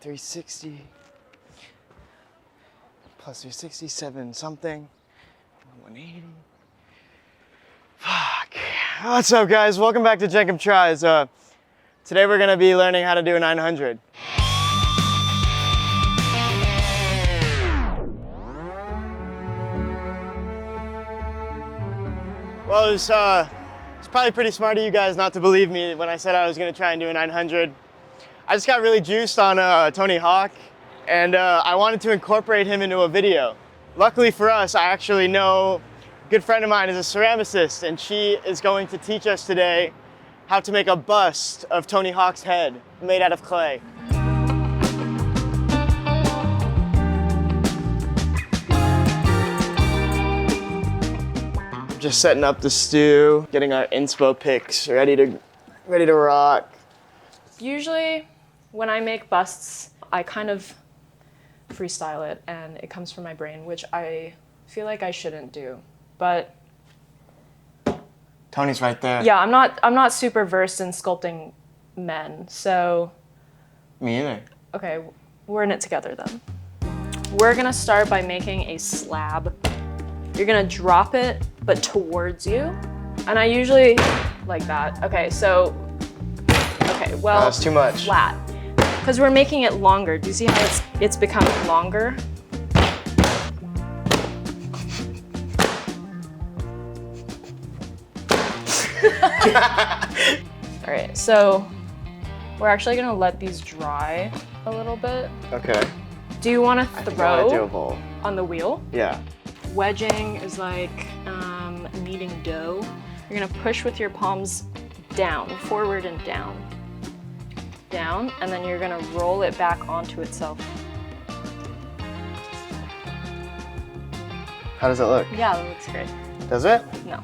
360 plus 367 something. 180. Fuck. What's up, guys? Welcome back to Jenkem Tries. Today we're gonna be learning how to do a 900. Well, it's probably pretty smart of you guys not to believe me when I said I was gonna try and do a 900. I just got really juiced on Tony Hawk, and I wanted to incorporate him into a video. Luckily for us, I actually know a good friend of mine is a ceramicist, and she is going to teach us today how to make a bust of Tony Hawk's head made out of clay. Just setting up the stew, getting our inspo picks ready to rock. Usually when I make busts, I kind of freestyle it and it comes from my brain, which I feel like I shouldn't do. But Tony's right there. yeah, I'm not super versed in sculpting men, so Me either. okay, we're in it together then. We're gonna start by making a slab. You're gonna drop it, but towards you. And I usually like that. Okay, well, that's too much. Flat. Because we're making it longer. Do you see how it's become longer? All right, so we're actually gonna let these dry a little bit. Okay. Do you wanna I think I throw wanna do a bowl. on the wheel? Yeah. Wedging is like kneading dough. You're gonna push with your palms down, forward and down. Down, and then you're gonna roll it back onto itself. How does it look? Yeah, that looks great. Does it? No,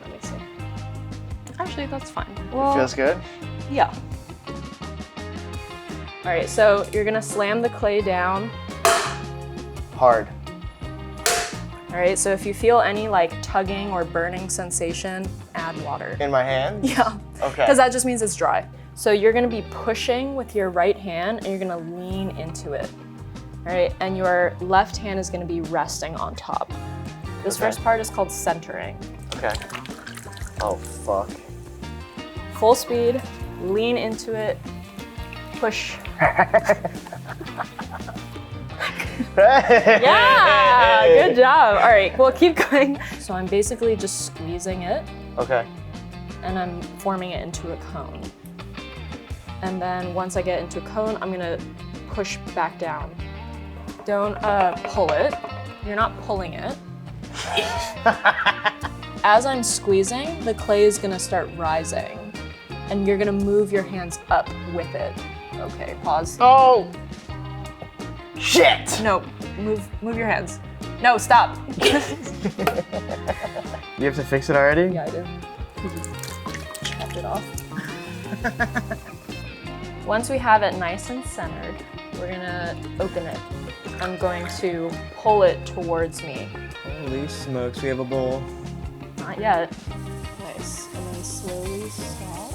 let me see. Actually, that's fine. Well, Feels good? yeah. All right, so you're gonna slam the clay down. Hard. All right, so if you feel any like tugging or burning sensation, add water. In my hand? Yeah. Okay. Because that just means it's dry. So you're gonna be pushing with your right hand and you're gonna lean into it. All right, and your left hand is gonna be resting on top. This Okay. first part is called centering. Okay. Oh, fuck. Full speed, lean into it, push. Yeah, good job. All right, well, keep going. So I'm basically just squeezing it Okay. and I'm forming it into a cone. And then once I get into a cone, I'm gonna push back down. Don't pull it. You're not pulling it. As I'm squeezing, the clay is gonna start rising and you're gonna move your hands up with it. Okay, pause. Oh! Shit! No, move your hands. No, stop. You have to fix it already? Yeah, I do. Chopped it off. Once we have it nice and centered, we're gonna open it. I'm going to pull it towards me. Holy smokes, we have a bowl. Not yet. Nice. And then slowly stop.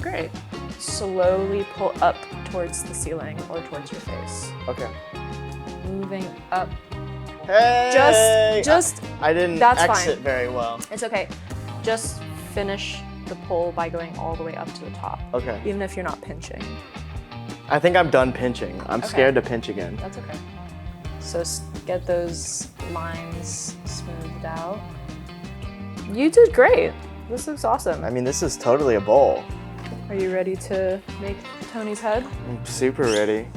Great. Slowly pull up towards the ceiling or towards your face. Okay. Moving up. Hey! Just I didn't that's exit fine. very well. It's okay. Just finish the pull by going all the way up to the top. Okay. Even if you're not pinching. I think I'm done pinching. I'm Okay. scared to pinch again. That's okay. So get those lines smoothed out. You did great. This looks awesome. I mean, this is totally a bowl. Are you ready to make Tony's head? I'm super ready.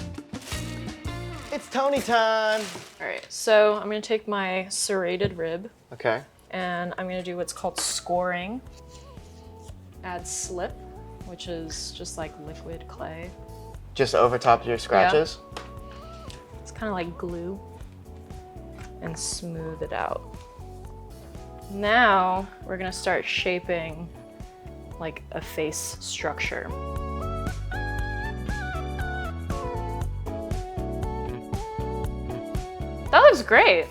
It's Tony time! All right, so I'm gonna take my serrated rib Okay. and I'm gonna do what's called scoring. Add slip, which is just like liquid clay. Just over top of your scratches? It's kind of like glue. And smooth it out. Now we're gonna start shaping like a face structure. That looks great.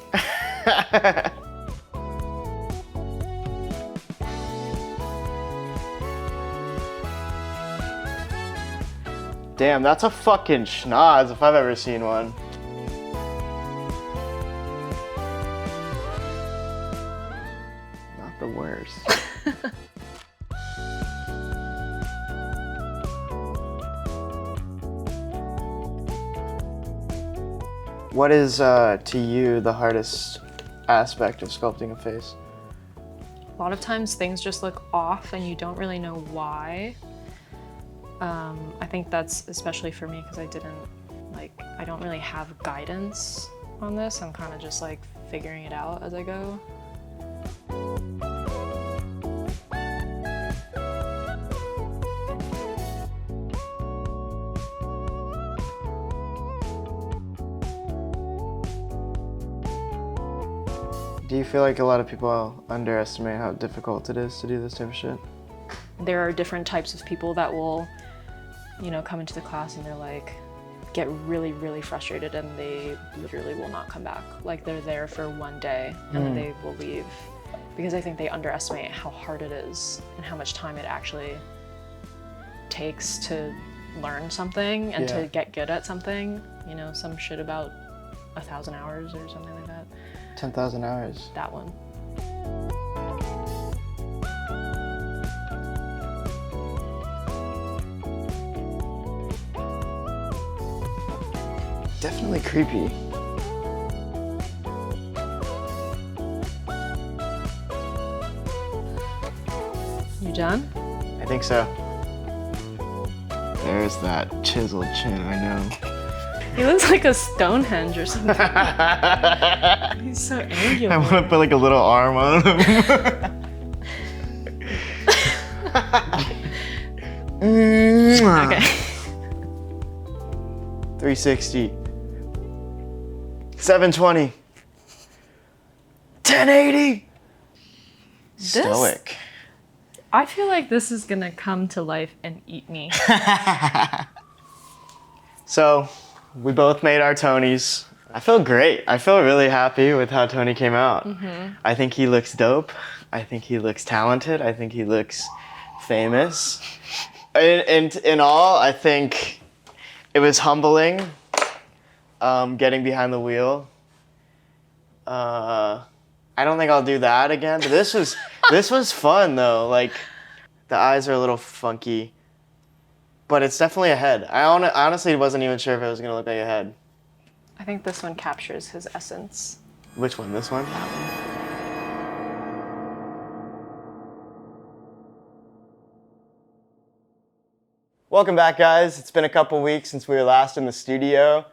Damn, that's a fucking schnoz if I've ever seen one. Not the worst. What is, to you, the hardest aspect of sculpting a face? A lot of times things just look off and you don't really know why. I think that's especially for me because I don't really have guidance on this. I'm kind of just like figuring it out as I go. Do you feel like a lot of people underestimate how difficult it is to do this type of shit? There are different types of people that will, come into the class and they're like, get really, really frustrated and they literally will not come back. Like they're there for one day and then they will leave because I think they underestimate how hard it is and how much time it actually takes to learn something and to get good at something. Some shit about 1,000 hours or something like that. 10,000 hours. That one. Definitely creepy. You done? I think so. There's that chiseled chin, I know. He looks like a Stonehenge or something. He's so angular. I want to put like a little arm on him. Okay. 360. 720. 1080. Stoic. I feel like this is gonna come to life and eat me. So, we both made our Tonys. I feel great. I feel really happy with how Tony came out. I think he looks dope. I think he looks talented. I think he looks famous. And in all, I think it was humbling getting behind the wheel. I don't think I'll do that again, but this was fun though. Like, the eyes are a little funky. But it's definitely a head. I honestly wasn't even sure if it was gonna look like a head. I think this one captures his essence. Which one? This one? That one. Welcome back, guys. It's been a couple weeks since we were last in the studio.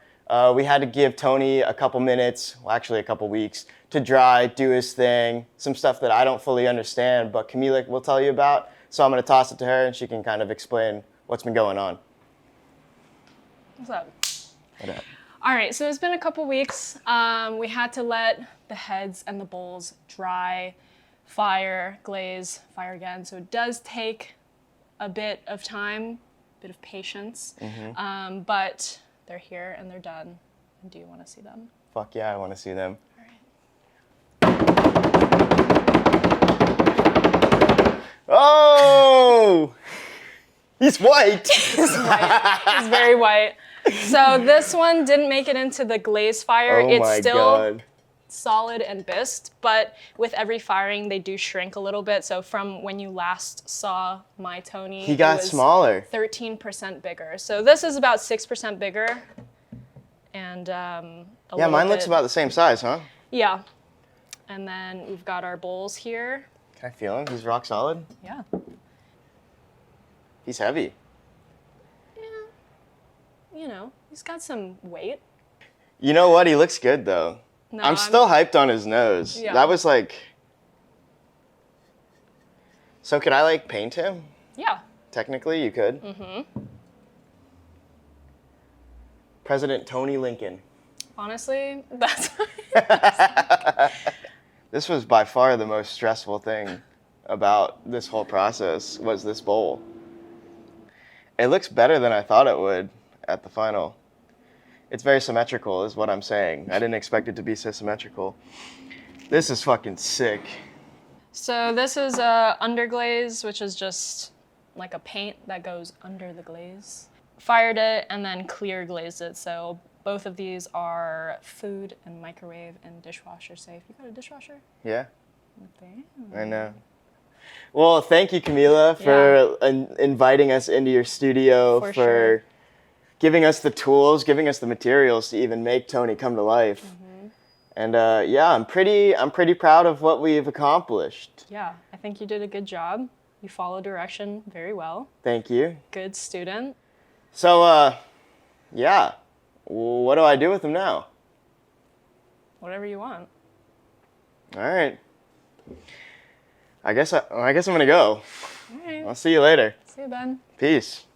We had to give Tony a couple minutes, well, actually a couple weeks, to dry, do his thing, some stuff that I don't fully understand, but Camila will tell you about. So I'm gonna toss it to her and she can kind of explain what's been going on. What's up? What up? All right, so it's been a couple weeks. We had to let the heads and the bowls dry, fire, glaze, fire again. So it does take a bit of time, a bit of patience, but they're here and they're done. And do you want to see them? Fuck yeah, I want to see them. Oh! He's white. He's white. He's very white. So this one didn't make it into the glaze fire. Oh it's my still God. solid and bisque, but with every firing, they do shrink a little bit. So from when you last saw my Tony, He got smaller. 13% bigger. So this is about 6% bigger. And yeah, mine looks about the same size, huh? Yeah. And then we've got our bowls here. Can I feel him? He's rock solid. Yeah. He's heavy. Yeah. He's got some weight. You know what? He looks good, though. No, I'm still hyped on his nose. Yeah. That was like... So could I, like, paint him? Yeah. Technically, you could. President Tony Lincoln. Honestly, that's... This was by far the most stressful thing about this whole process, was this bowl. It looks better than I thought it would at the final. It's very symmetrical is what I'm saying. I didn't expect it to be so symmetrical. This is fucking sick. So this is a underglaze, which is just like a paint that goes under the glaze. fired it, and then clear glazed it. So both of these are food and microwave and dishwasher safe. You got a dishwasher? Yeah, Damn. I know. Well, thank you, Camila, for inviting us into your studio, For for sure. giving us the tools, giving us the materials to even make Tony come to life. And yeah, I'm pretty proud of what we've accomplished. Yeah, I think you did a good job. You follow direction very well. Thank you. Good student. So, yeah, what do I do with them now? Whatever you want. All right. I guess I'm gonna go. All right. I'll see you later. See you, Ben. Peace.